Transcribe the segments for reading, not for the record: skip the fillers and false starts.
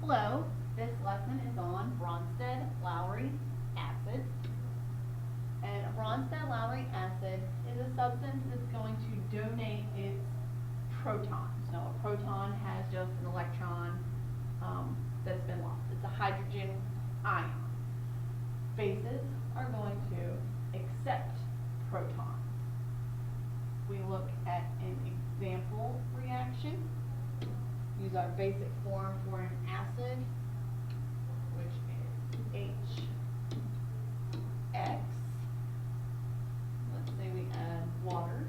Hello, this lesson is on Bronsted Lowry acid. And Bronsted Lowry acid is a substance that's going to donate its proton. So a proton has just an electron that's been lost. It's a hydrogen ion. Bases are going to accept protons. We look at an example reaction. Use our basic form for an acid, which is HX. Let's say we add water.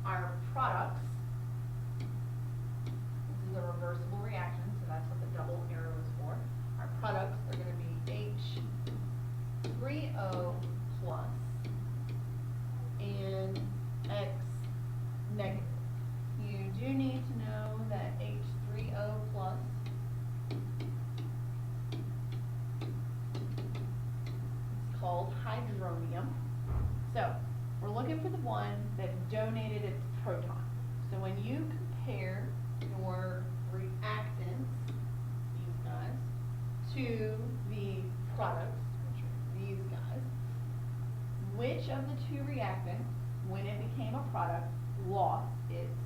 Our products, this is a reversible reaction, so that's what the double arrow is for. Our products are going to be H3O plus and X negative. You do need to know that H3O plus is called hydronium. So we're looking for the one that donated its proton. So when you compare your reactants, these guys, to the products, which are these guys, which of the two reactants, when it became a product, lost its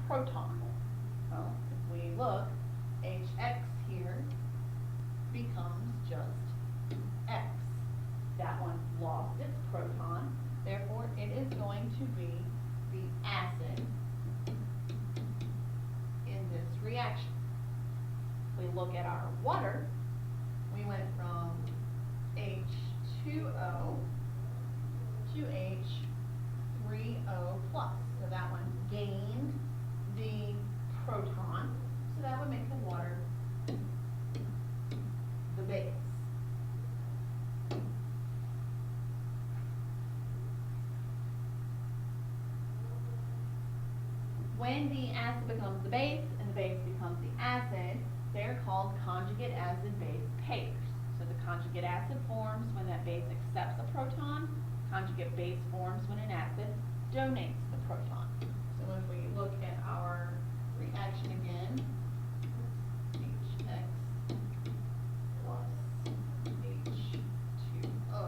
proton? Well, if we look, HX here becomes just X. That one lost its proton, therefore it is going to be the acid in this reaction. If we look at our water, we went from H2O to H3O plus. So that one gained the proton, so that would make the water the base. When the acid becomes the base and the base becomes the acid, they're called conjugate acid-base pairs. So the conjugate acid forms when that base accepts a proton. Conjugate base forms when an acid donates the proton. So if we look at our reaction again, HX plus H2O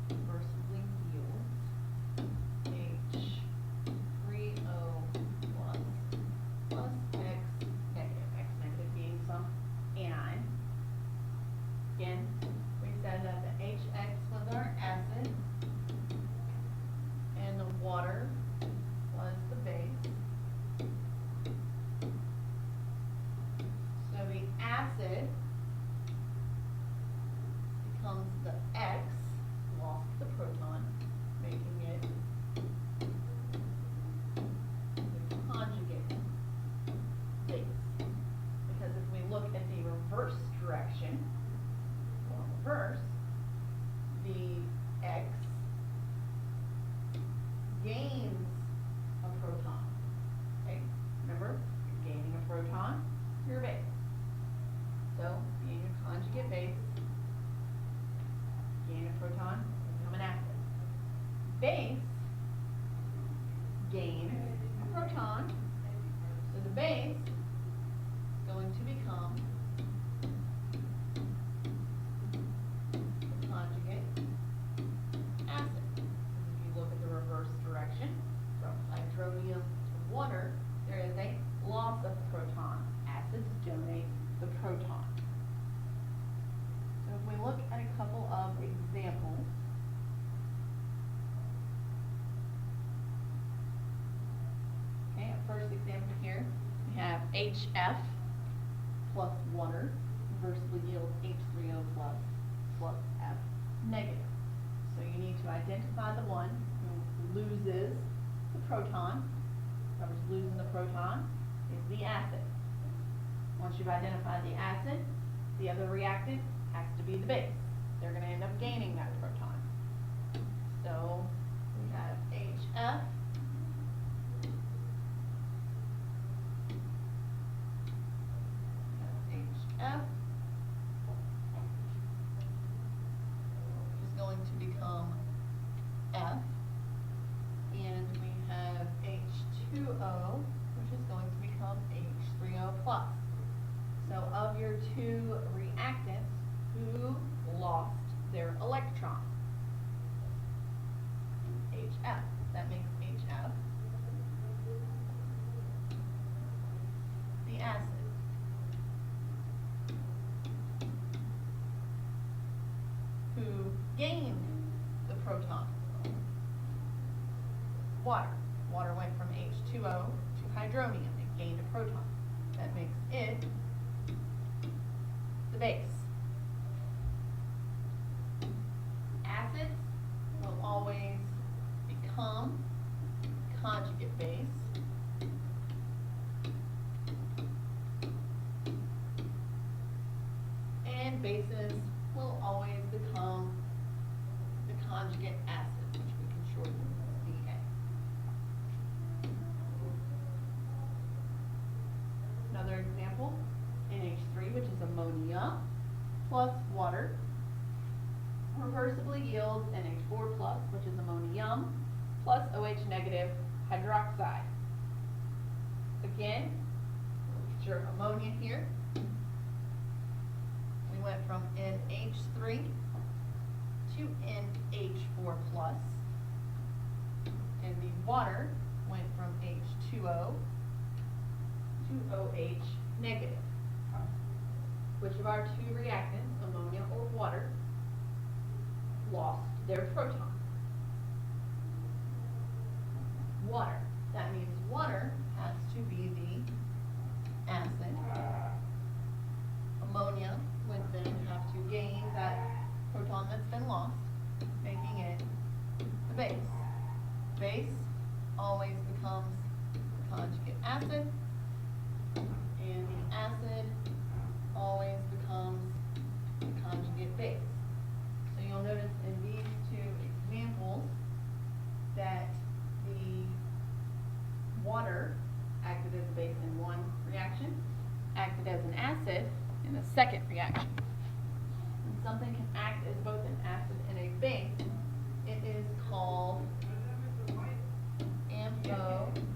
reversibly yields H3O plus X negative. X negative being some anion. Again, we said that the HX was our acid and the water was the base. So the acid becomes the X, lost the proton, making it the conjugate base. Because if we look at the reverse direction, reverse, the X gains a proton. Okay, remember, you're gaining a proton, you're a base. So, being a conjugate base, gain a proton, become an acid. Base gains a proton, so the base is going to become the conjugate acid. If you look at the reverse direction, from hydronium to water, there is a loss of proton. Acids donate the proton. So if we look at a couple of examples, okay, first example here, we have HF plus water reversibly yields H3O plus F negative. So you need to identify the one who loses the proton. Whoever's losing the proton is the acid. Once you've identified the acid, the other reactant has to be the base. They're going to end up gaining that proton. So we have HF is going to become F, and we have H2O, which is going to become H3O gained a proton. That makes it the base. Acids will always become conjugate base. And bases will always become the conjugate acid, which we can shorten CA. Another example, NH3, which is ammonia plus water, reversibly yields NH4 plus, which is ammonium, plus OH negative hydroxide. Again, picture ammonia here. We went from NH3 to NH4 plus, and the water went from H2O to OH negative. Which of our two reactants, ammonia or water, lost their proton? Water. That means water has to be the acid. Ammonia would then have to gain that proton that's been lost, making it the base. Base always becomes the conjugate acid, and the acid always becomes the conjugate base. So you'll notice in these two examples that the water acted as a base in one reaction, acted as an acid in the second reaction. When something can act as both an acid and a base, it is called amphotericity.